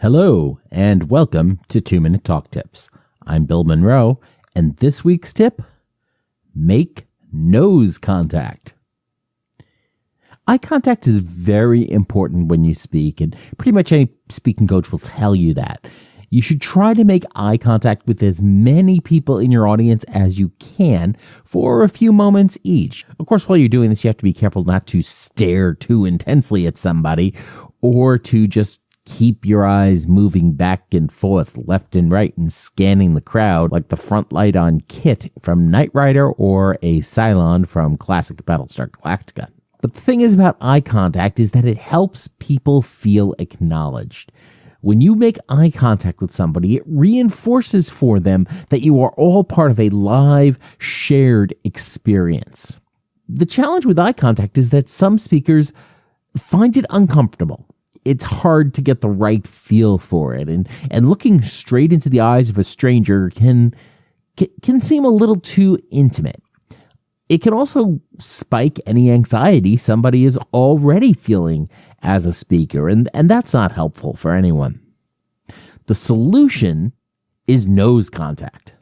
Hello, and welcome to 2-Minute Talk Tips. I'm Bill Monroe, and this week's tip, make nose contact. Eye contact is very important when you speak, and pretty much any speaking coach will tell you that. You should try to make eye contact with as many people in your audience as you can for a few moments each. Of course, while you're doing this, you have to be careful not to stare too intensely at somebody or to just keep your eyes moving back and forth, left and right, and scanning the crowd like the front light on Kit from Knight Rider or a Cylon from classic Battlestar Galactica. But the thing is about eye contact is that it helps people feel acknowledged. When you make eye contact with somebody, it reinforces for them that you are all part of a live, shared experience. The challenge with eye contact is that some speakers find it uncomfortable. It's hard to get the right feel for it, and looking straight into the eyes of a stranger can seem a little too intimate. It can also spike any anxiety somebody is already feeling as a speaker, and that's not helpful for anyone. The solution is nose contact.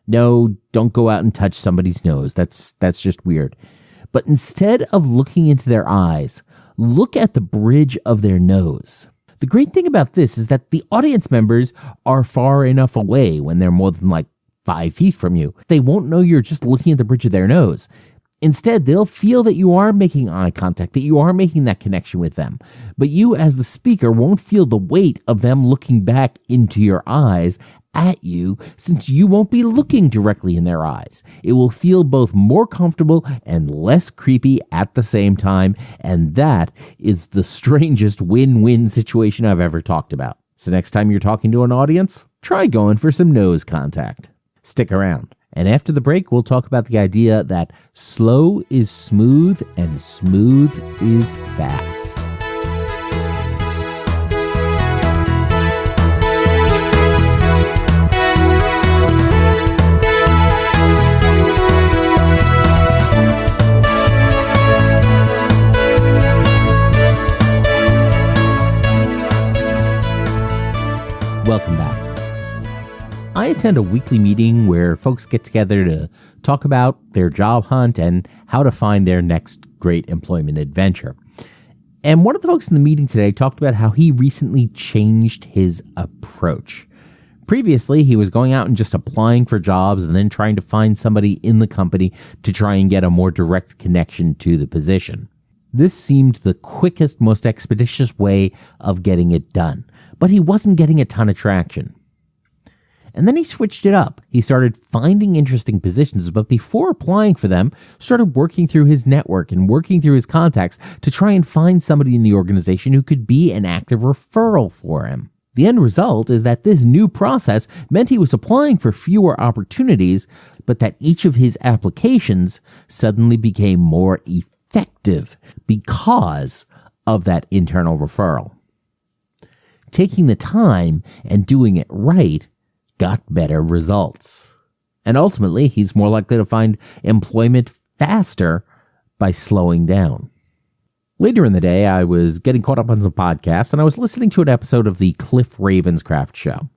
No, don't go out and touch somebody's nose. That's just weird. But instead of looking into their eyes, look at the bridge of their nose. The great thing about this is that the audience members are far enough away when they're more than 5 feet from you. They won't know you're just looking at the bridge of their nose. Instead, they'll feel that you are making eye contact, that you are making that connection with them. But you, as the speaker, won't feel the weight of them looking back into your eyes at you, since you won't be looking directly in their eyes. It will feel both more comfortable and less creepy at the same time, and that is the strangest win-win situation I've ever talked about. So next time you're talking to an audience, try going for some nose contact. Stick around, and after the break, we'll talk about the idea that slow is smooth and smooth is fast. Welcome back. I attend a weekly meeting where folks get together to talk about their job hunt and how to find their next great employment adventure. And one of the folks in the meeting today talked about how he recently changed his approach. Previously, he was going out and just applying for jobs and then trying to find somebody in the company to try and get a more direct connection to the position. This seemed the quickest, most expeditious way of getting it done, but he wasn't getting a ton of traction. And then he switched it up. He started finding interesting positions, but before applying for them, started working through his network and working through his contacts to try and find somebody in the organization who could be an active referral for him. The end result is that this new process meant he was applying for fewer opportunities, but that each of his applications suddenly became more effective because of that internal referral. Taking the time and doing it right got better results. And ultimately, he's more likely to find employment faster by slowing down. Later in the day, I was getting caught up on some podcasts, and I was listening to an episode of the Cliff Ravenscraft Show.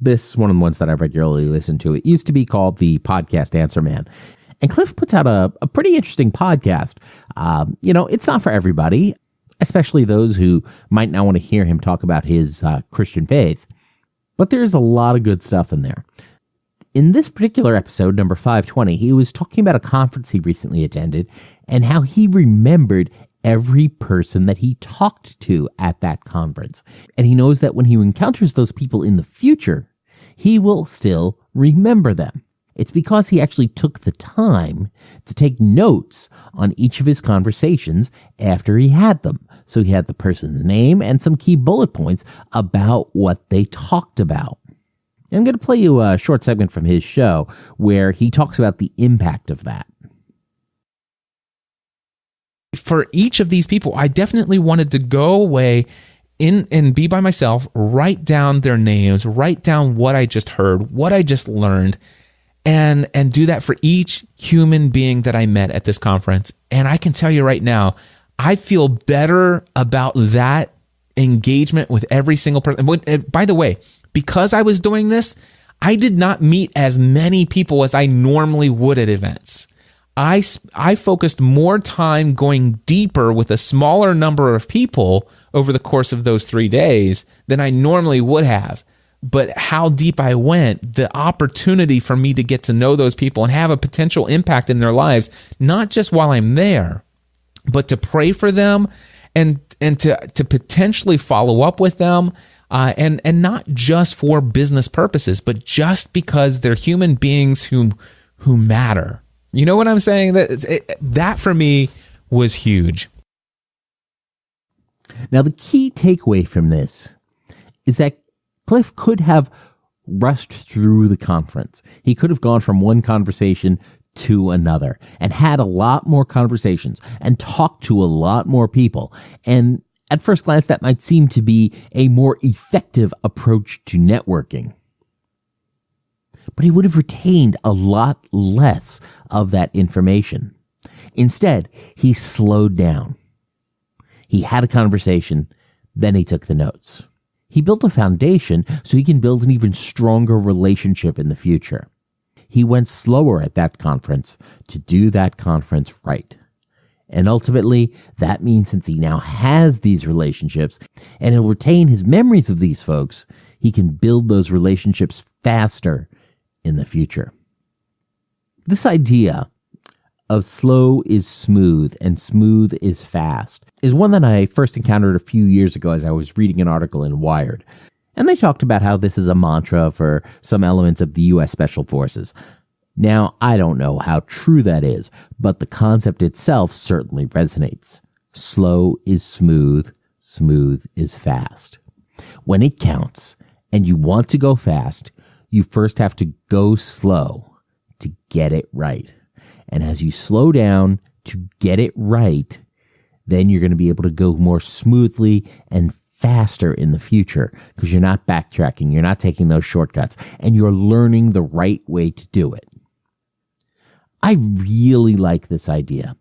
This is one of the ones that I regularly listen to. It used to be called the Podcast Answer Man. And Cliff puts out a pretty interesting podcast. It's not for everybody, especially those who might not want to hear him talk about his Christian faith. But there's a lot of good stuff in there. In this particular episode, number 520, he was talking about a conference he recently attended and how he remembered every person that he talked to at that conference. And he knows that when he encounters those people in the future, he will still remember them. It's because he actually took the time to take notes on each of his conversations after he had them. So he had the person's name and some key bullet points about what they talked about. I'm going to play you a short segment from his show where he talks about the impact of that. For each of these people, I definitely wanted to go away and be by myself, write down their names, write down what I just heard, what I just learned, and do that for each human being that I met at this conference. And I can tell you right now, I feel better about that engagement with every single person. By the way, because I was doing this, I did not meet as many people as I normally would at events. I focused more time going deeper with a smaller number of people over the course of those 3 days than I normally would have. But how deep I went, the opportunity for me to get to know those people and have a potential impact in their lives, not just while I'm there, but to pray for them and to potentially follow up with them, and not just for business purposes, but just because they're human beings who matter. You know what I'm saying? That for me was huge. Now, the key takeaway from this is that Cliff could have rushed through the conference. He could have gone from one conversation to another and had a lot more conversations and talked to a lot more people. And at first glance, that might seem to be a more effective approach to networking. But he would have retained a lot less of that information. Instead, he slowed down. He had a conversation, then he took the notes. He built a foundation so he can build an even stronger relationship in the future. He went slower at that conference to do that conference right. And ultimately, that means since he now has these relationships and he'll retain his memories of these folks, he can build those relationships faster in the future. This idea of slow is smooth and smooth is fast is one that I first encountered a few years ago as I was reading an article in Wired. And they talked about how this is a mantra for some elements of the U.S. Special Forces. Now, I don't know how true that is, but the concept itself certainly resonates. Slow is smooth, smooth is fast. When it counts and you want to go fast, you first have to go slow to get it right. And as you slow down to get it right, then you're going to be able to go more smoothly and faster in the future because you're not backtracking, you're not taking those shortcuts, and you're learning the right way to do it. I really like this idea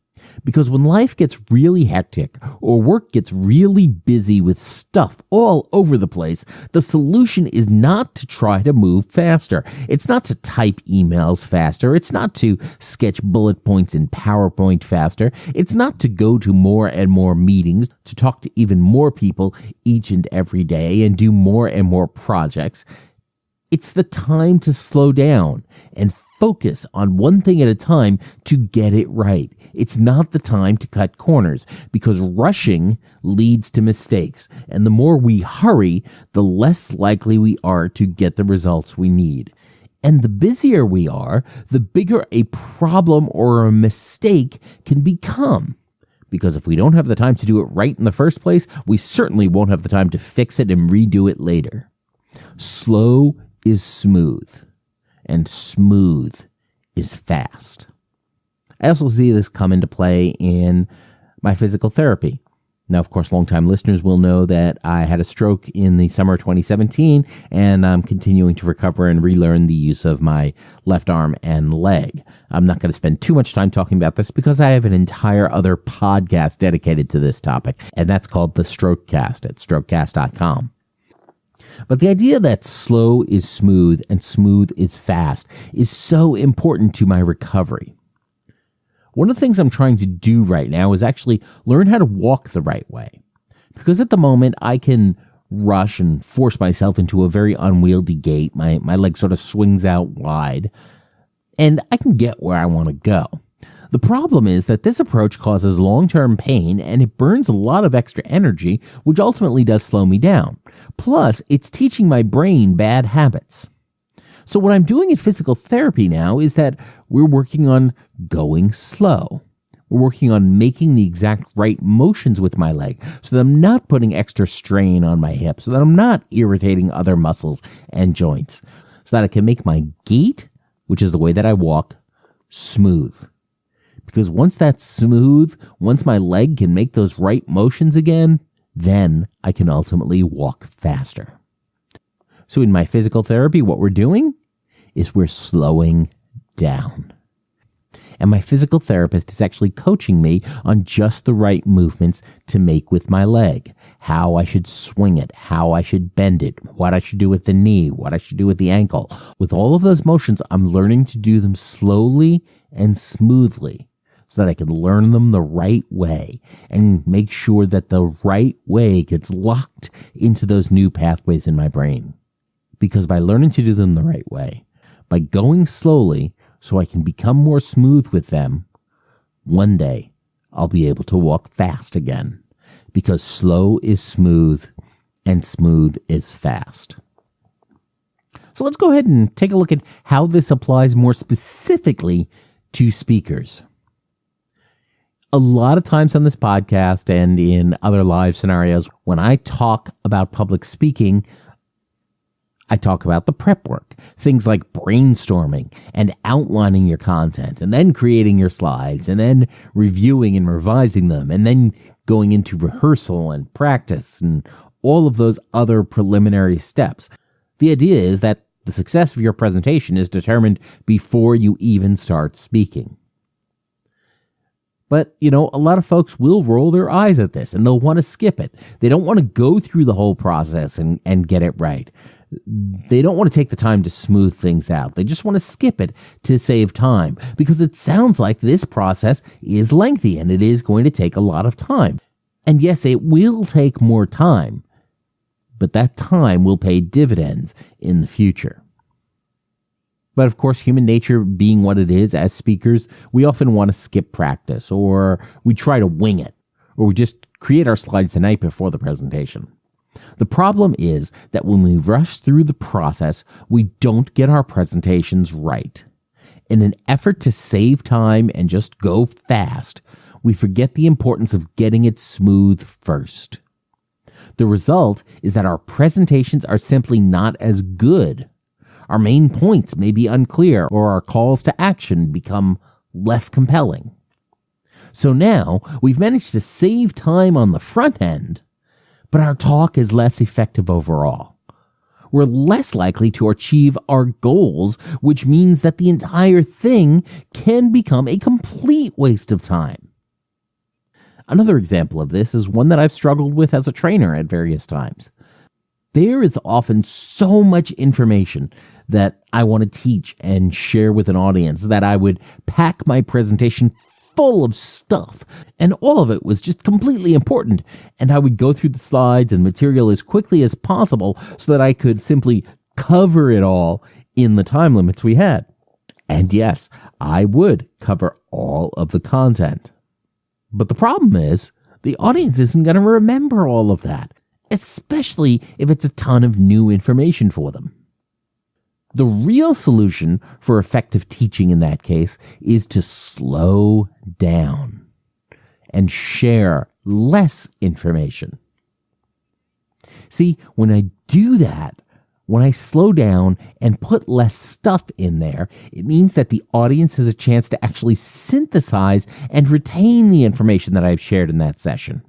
because when life gets really hectic or work gets really busy with stuff all over the place, the solution is not to try to move faster. It's not to type emails faster. It's not to sketch bullet points in PowerPoint faster. It's not to go to more and more meetings, to talk to even more people each and every day and do more and more projects. It's the time to slow down and focus on one thing at a time to get it right. It's not the time to cut corners because rushing leads to mistakes. And the more we hurry, the less likely we are to get the results we need. And the busier we are, the bigger a problem or a mistake can become. Because if we don't have the time to do it right in the first place, we certainly won't have the time to fix it and redo it later. Slow is smooth. And smooth is fast. I also see this come into play in my physical therapy. Now, of course, longtime listeners will know that I had a stroke in the summer of 2017, and I'm continuing to recover and relearn the use of my left arm and leg. I'm not going to spend too much time talking about this because I have an entire other podcast dedicated to this topic, and that's called The Strokecast at strokecast.com. But the idea that slow is smooth and smooth is fast is so important to my recovery. One of the things I'm trying to do right now is actually learn how to walk the right way. Because at the moment, I can rush and force myself into a very unwieldy gait. My leg sort of swings out wide, and I can get where I want to go. The problem is that this approach causes long-term pain and it burns a lot of extra energy, which ultimately does slow me down. Plus, it's teaching my brain bad habits. So what I'm doing in physical therapy now is that we're working on going slow. We're working on making the exact right motions with my leg so that I'm not putting extra strain on my hip, so that I'm not irritating other muscles and joints, so that I can make my gait, which is the way that I walk, smooth. Because once that's smooth, once my leg can make those right motions again, then I can ultimately walk faster. So in my physical therapy, what we're doing is we're slowing down. And my physical therapist is actually coaching me on just the right movements to make with my leg, how I should swing it, how I should bend it, what I should do with the knee, what I should do with the ankle. With all of those motions, I'm learning to do them slowly and smoothly so that I can learn them the right way and make sure that the right way gets locked into those new pathways in my brain. Because by learning to do them the right way, by going slowly so I can become more smooth with them, one day I'll be able to walk fast again. Because slow is smooth and smooth is fast. So let's go ahead and take a look at how this applies more specifically to speakers. A lot of times on this podcast and in other live scenarios, when I talk about public speaking, I talk about the prep work, things like brainstorming and outlining your content and then creating your slides and then reviewing and revising them and then going into rehearsal and practice and all of those other preliminary steps. The idea is that the success of your presentation is determined before you even start speaking. But, a lot of folks will roll their eyes at this and they'll want to skip it. They don't want to go through the whole process and get it right. They don't want to take the time to smooth things out. They just want to skip it to save time because it sounds like this process is lengthy and it is going to take a lot of time. And yes, it will take more time, but that time will pay dividends in the future. But of course, human nature being what it is as speakers, we often want to skip practice, or we try to wing it, or we just create our slides the night before the presentation. The problem is that when we rush through the process, we don't get our presentations right. In an effort to save time and just go fast, we forget the importance of getting it smooth first. The result is that our presentations are simply not as good. Our main points may be unclear, or our calls to action become less compelling. So now we've managed to save time on the front end, but our talk is less effective overall. We're less likely to achieve our goals, which means that the entire thing can become a complete waste of time. Another example of this is one that I've struggled with as a trainer at various times. There is often so much information that I want to teach and share with an audience that I would pack my presentation full of stuff, and all of it was just completely important, and I would go through the slides and material as quickly as possible so that I could simply cover it all in the time limits we had. And yes, I would cover all of the content. But the problem is, the audience isn't going to remember all of that, especially if it's a ton of new information for them. The real solution for effective teaching in that case is to slow down and share less information. See, when I do that, when I slow down and put less stuff in there, it means that the audience has a chance to actually synthesize and retain the information that I've shared in that session.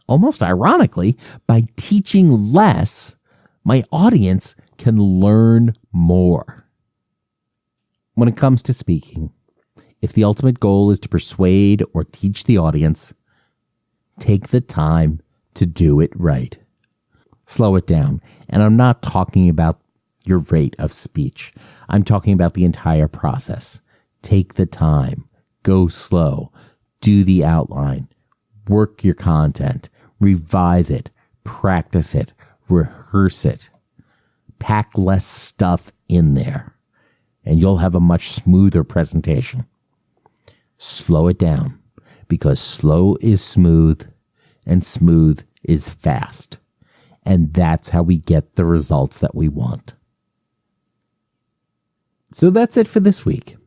Almost ironically, by teaching less, my audience can learn more. When it comes to speaking, if the ultimate goal is to persuade or teach the audience, take the time to do it right. Slow it down. And I'm not talking about your rate of speech. I'm talking about the entire process. Take the time. Go slow. Do the outline. Work your content. Revise it. Practice it. Rehearse it. Pack less stuff in there, and you'll have a much smoother presentation. Slow it down, because slow is smooth, and smooth is fast. And that's how we get the results that we want. So that's it for this week.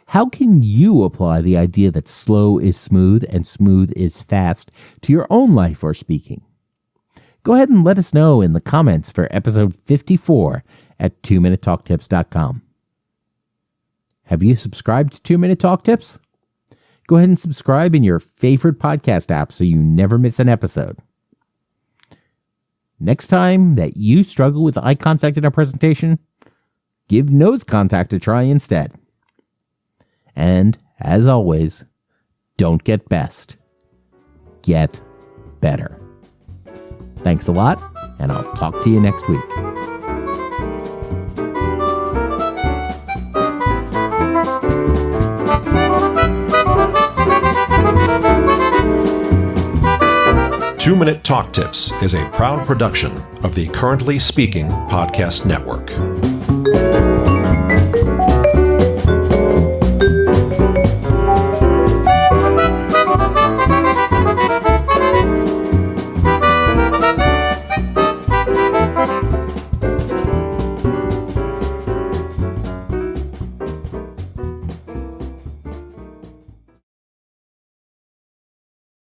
How can you apply the idea that slow is smooth and smooth is fast to your own life or speaking? Go ahead and let us know in the comments for episode 54 at 2minutetalktips.com. Have you subscribed to 2 Minute Talk Tips? Go ahead and subscribe in your favorite podcast app so you never miss an episode. Next time that you struggle with eye contact in a presentation, give nose contact a try instead. And as always, don't get best. Get better. Thanks a lot, and I'll talk to you next week. Two-Minute Talk Tips is a proud production of the Currently Speaking Podcast Network.